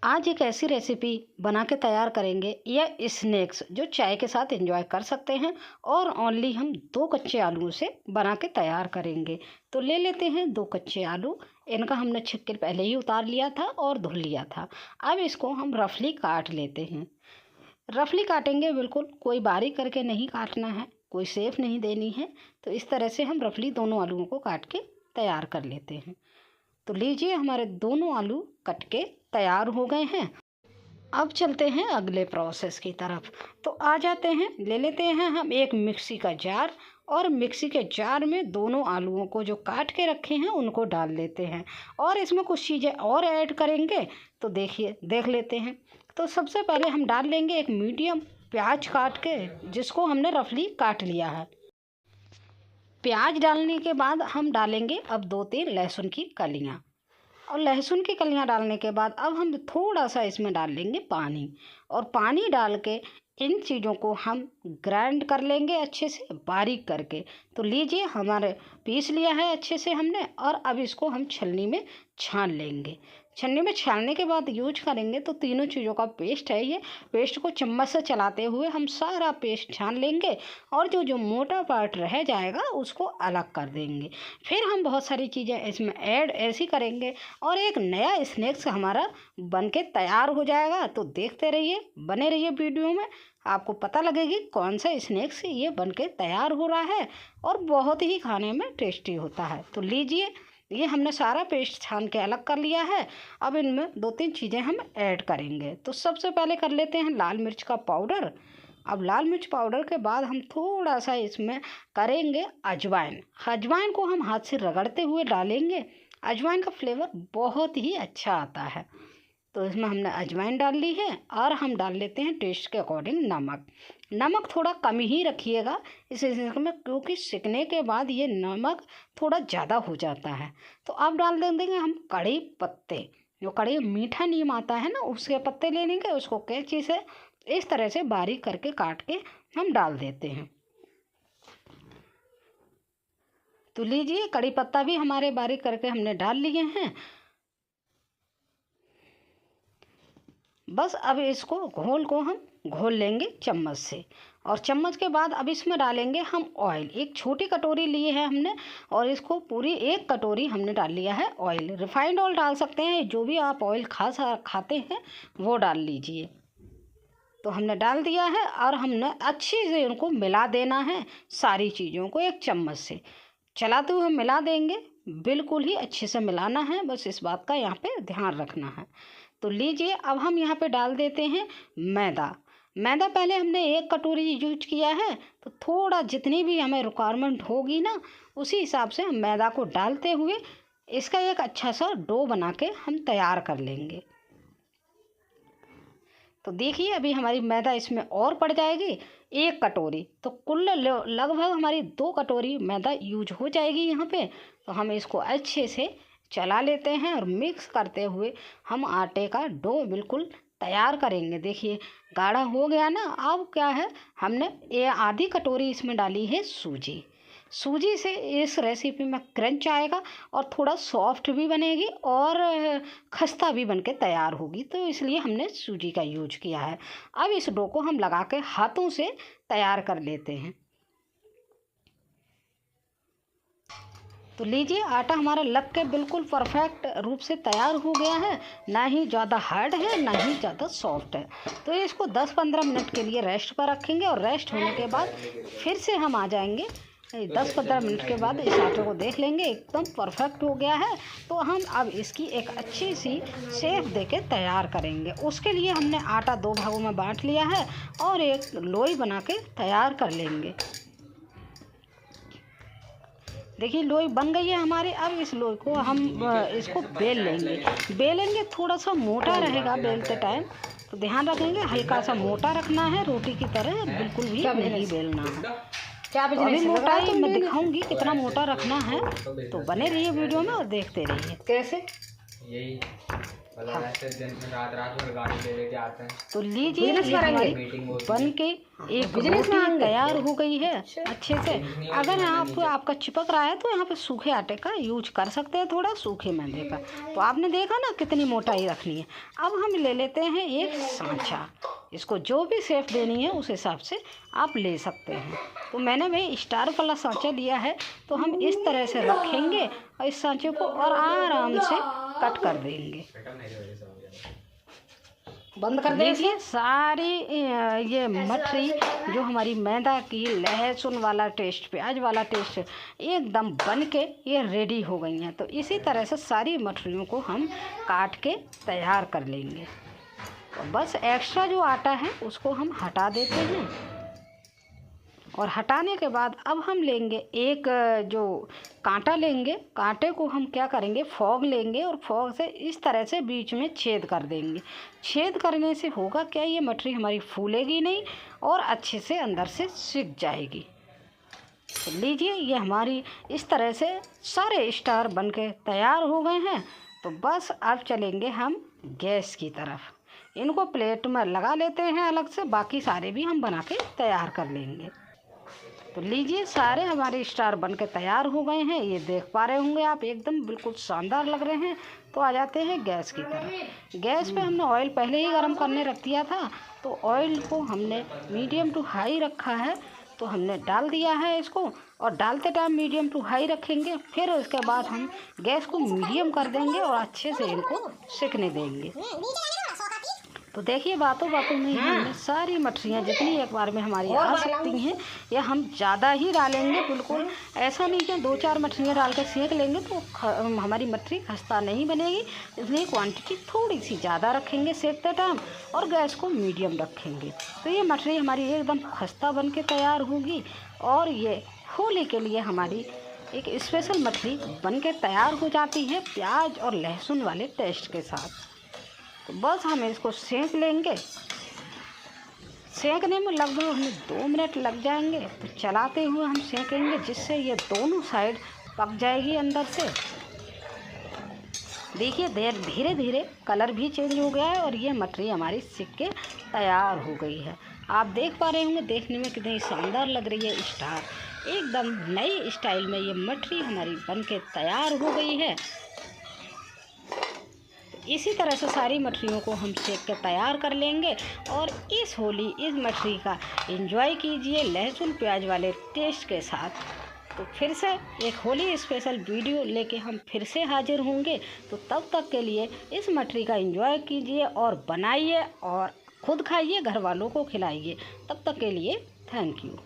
आज एक ऐसी रेसिपी बना के तैयार करेंगे या स्नैक्स जो चाय के साथ एंजॉय कर सकते हैं और ओनली हम 2 कच्चे आलूओं से बना के तैयार करेंगे। तो ले लेते हैं 2 कच्चे आलू। इनका हमने छिलके पहले ही उतार लिया था और धुल लिया था। अब इसको हम रफली काट लेते हैं। रफली काटेंगे, बिल्कुल कोई बारीक करके नहीं काटना है, कोई शेप नहीं देनी है। तो इस तरह से हम रफली दोनों आलूओं को काट के तैयार कर लेते हैं। तो लीजिए, हमारे दोनों आलू कट के तैयार हो गए हैं। अब चलते हैं अगले प्रोसेस की तरफ। तो आ जाते हैं, ले लेते हैं हम एक मिक्सी का जार और मिक्सी के जार में दोनों आलूओं को जो काट के रखे हैं उनको डाल लेते हैं और इसमें कुछ चीज़ें और ऐड करेंगे। तो देख लेते हैं। तो सबसे पहले हम डाल लेंगे एक मीडियम प्याज काट के, जिसको हमने रफली काट लिया है। प्याज डालने के बाद हम डालेंगे अब 2-3 लहसुन की कलियां। और लहसुन की कलियां डालने के बाद अब हम थोड़ा सा इसमें डाल लेंगे पानी। और पानी डाल के इन चीज़ों को हम ग्राइंड कर लेंगे अच्छे से बारीक करके। तो लीजिए, हमारे पीस लिया है अच्छे से हमने और अब इसको हम छलनी में छान लेंगे। छन्नी में छानने के बाद यूज करेंगे तो तीनों चीज़ों का पेस्ट है ये। पेस्ट को चम्मच से चलाते हुए हम सारा पेस्ट छान लेंगे और जो मोटा पार्ट रह जाएगा उसको अलग कर देंगे। फिर हम बहुत सारी चीज़ें इसमें ऐड ऐसी करेंगे और एक नया स्नैक्स हमारा बनके तैयार हो जाएगा। तो देखते रहिए, बने रहिए वीडियो में, आपको पता लगेगी कौन सा स्नैक्स ये बनके तैयार हो रहा है और बहुत ही खाने में टेस्टी होता है। तो लीजिए, ये हमने सारा पेस्ट छान के अलग कर लिया है। अब इनमें 2-3 चीज़ें हम ऐड करेंगे। तो सबसे पहले कर लेते हैं लाल मिर्च का पाउडर। अब लाल मिर्च पाउडर के बाद हम थोड़ा सा इसमें करेंगे अजवाइन। अजवाइन को हम हाथ से रगड़ते हुए डालेंगे। अजवाइन का फ्लेवर बहुत ही अच्छा आता है। तो इसमें हमने अजवाइन डाल ली है और हम डाल लेते हैं टेस्ट के अकॉर्डिंग नमक। नमक थोड़ा कम ही रखिएगा इस में, क्योंकि सिकने के बाद ये नमक थोड़ा ज़्यादा हो जाता है। तो अब डाल देंगे हम कड़ी पत्ते। जो कड़ी मीठा नीम आता है ना, उसके पत्ते ले लेंगे, उसको कैंची से इस तरह से बारीक करके काट के हम डाल देते हैं। तो लीजिए, कड़ी पत्ता भी हमारे बारीक करके हमने डाल लिए हैं। बस अब इसको घोल को हम घोल लेंगे चम्मच से। और चम्मच के बाद अब इसमें डालेंगे हम ऑयल। एक छोटी कटोरी ली है हमने और इसको पूरी 1 कटोरी हमने डाल लिया है ऑयल। रिफाइंड ऑयल डाल सकते हैं, जो भी आप ऑयल खाते हैं वो डाल लीजिए। तो हमने डाल दिया है और हमने अच्छे से उनको मिला देना है। सारी चीज़ों को एक चम्मच से चलाते हुए मिला देंगे। बिल्कुल ही अच्छे से मिलाना है, बस इस बात का यहाँ पे ध्यान रखना है। तो लीजिए, अब हम यहाँ पे डाल देते हैं मैदा। मैदा पहले हमने 1 कटोरी यूज किया है, तो थोड़ा जितनी भी हमें रिक्वायरमेंट होगी ना, उसी हिसाब से हम मैदा को डालते हुए इसका एक अच्छा सा डो बना के हम तैयार कर लेंगे। तो देखिए, अभी हमारी मैदा इसमें और पड़ जाएगी 1 कटोरी। तो कुल लगभग हमारी 2 कटोरी मैदा यूज हो जाएगी यहाँ पे। तो हम इसको अच्छे से चला लेते हैं और मिक्स करते हुए हम आटे का डो बिल्कुल तैयार करेंगे। देखिए, गाढ़ा हो गया ना। अब क्या है, हमने ये आधी कटोरी इसमें डाली है सूजी। सूजी से इस रेसिपी में क्रंच आएगा और थोड़ा सॉफ्ट भी बनेगी और खस्ता भी बनके तैयार होगी। तो इसलिए हमने सूजी का यूज किया है। अब इस डो को हम लगा के हाथों से तैयार कर लेते हैं। तो लीजिए, आटा हमारा लग के बिल्कुल परफेक्ट रूप से तैयार हो गया है। ना ही ज़्यादा हार्ड है, ना ही ज़्यादा सॉफ्ट है। तो इसको 10-15 मिनट के लिए रेस्ट पर रखेंगे और रेस्ट होने के बाद फिर से हम आ जाएंगे। 10-15 मिनट के बाद इस आटे को देख लेंगे, एकदम परफेक्ट हो गया है। तो हम अब इसकी एक अच्छी सी शेप देके तैयार करेंगे। उसके लिए हमने आटा 2 भागों में बांट लिया है और एक लोई बना के तैयार कर लेंगे। देखिए, लोई बन गई है हमारी। अब इस लोई को हम इसको बेलेंगे। थोड़ा सा मोटा रहेगा बेलते टाइम, तो ध्यान रखेंगे हल्का सा मोटा रखना है, रोटी की तरह बिल्कुल भी नहीं बेलना है। तो अभी मोटाई मैं दिखाऊंगी कितना मोटा रखना है। तो बने रहिए वीडियो में और देखते रहिए। कैसे हाँ। रात भर गाड़ी ले लेके आते हैं। तो लीजिए ये हमारी बन के एक रोटी तैयार हो गई है अच्छे से। अगर आपका चिपक रहा है तो यहाँ पे सूखे आटे का यूज कर सकते हैं, थोड़ा सूखे मैदे का। तो आपने देखा ना कितनी मोटाई रखनी है। अब हम ले लेते हैं एक सांचा, इसको जो भी शेप देनी है उस हिसाब से आप ले सकते हैं। तो मैंने भाई स्टार वाला सांचा लिया है, तो हम इस तरह से रखेंगे और इस सांचे को और आराम से कट कर देंगे। बंद कर दीजिए। सारी ये मठरी जो हमारी मैदा की लहसुन वाला टेस्ट, प्याज वाला टेस्ट एकदम बन के ये रेडी हो गई हैं। तो इसी तरह से सारी मठरियों को हम काट के तैयार कर लेंगे। तो बस एक्स्ट्रा जो आटा है उसको हम हटा देते हैं, और हटाने के बाद अब हम लेंगे एक जो कांटा लेंगे। कांटे को हम क्या करेंगे, फोग लेंगे और फोग से इस तरह से बीच में छेद कर देंगे। छेद करने से होगा क्या, ये मठरी हमारी फूलेगी नहीं और अच्छे से अंदर से सिक जाएगी। तो लीजिए ये हमारी इस तरह से सारे स्टार बनके तैयार हो गए हैं। तो बस अब चलेंगे हम गैस की तरफ। इनको प्लेट में लगा लेते हैं अलग से, बाकी सारे भी हम बना के तैयार कर लेंगे। तो लीजिए सारे हमारे स्टार बनके तैयार हो गए हैं। ये देख पा रहे होंगे आप, एकदम बिल्कुल शानदार लग रहे हैं। तो आ जाते हैं गैस की तरफ। गैस पे हमने ऑयल पहले ही गर्म करने रख दिया था, तो ऑयल को हमने मीडियम टू हाई रखा है। तो हमने डाल दिया है इसको, और डालते टाइम मीडियम टू हाई रखेंगे। फिर उसके बाद हम गैस को मीडियम कर देंगे और अच्छे से इनको सिकने देंगे। तो देखिए बातों बातों में हमने सारी मठरियाँ जितनी एक बार में हमारी आ सकती हैं, या हम ज़्यादा ही डालेंगे। बिल्कुल ऐसा नहीं कि 2-4 मठरियाँ डाल कर सेक लेंगे तो हमारी मठरी खस्ता नहीं बनेगी। इसलिए क्वांटिटी थोड़ी सी ज़्यादा रखेंगे सेकते टाइम, और गैस को मीडियम रखेंगे। तो ये मठरी हमारी एकदम खस्ता बन के तैयार होगी, और ये होली के लिए हमारी एक स्पेशल मठरी बन के तैयार हो जाती है प्याज और लहसुन वाले टेस्ट के साथ। तो बस हम इसको सेंक लेंगे। सेंकने में लगभग हमें 2 मिनट लग जाएंगे। तो चलाते हुए हम सेंकेंगे, जिससे ये दोनों साइड पक जाएगी अंदर से। देखिए धीरे धीरे कलर भी चेंज हो गया है, और ये मठरी हमारी सिक के तैयार हो गई है। आप देख पा रहे होंगे देखने में कितनी शानदार लग रही है स्टार। एकदम नई स्टाइल में ये मठरी हमारी बन के तैयार हो गई है। इसी तरह से सारी मठरियों को हम सेक के तैयार कर लेंगे, और इस होली इस मठरी का एंजॉय कीजिए लहसुन प्याज वाले टेस्ट के साथ। तो फिर से एक होली स्पेशल वीडियो लेके हम फिर से हाजिर होंगे। तो तब तक के लिए इस मठरी का एंजॉय कीजिए और बनाइए, और खुद खाइए, घर वालों को खिलाइए। तब तक के लिए थैंक यू।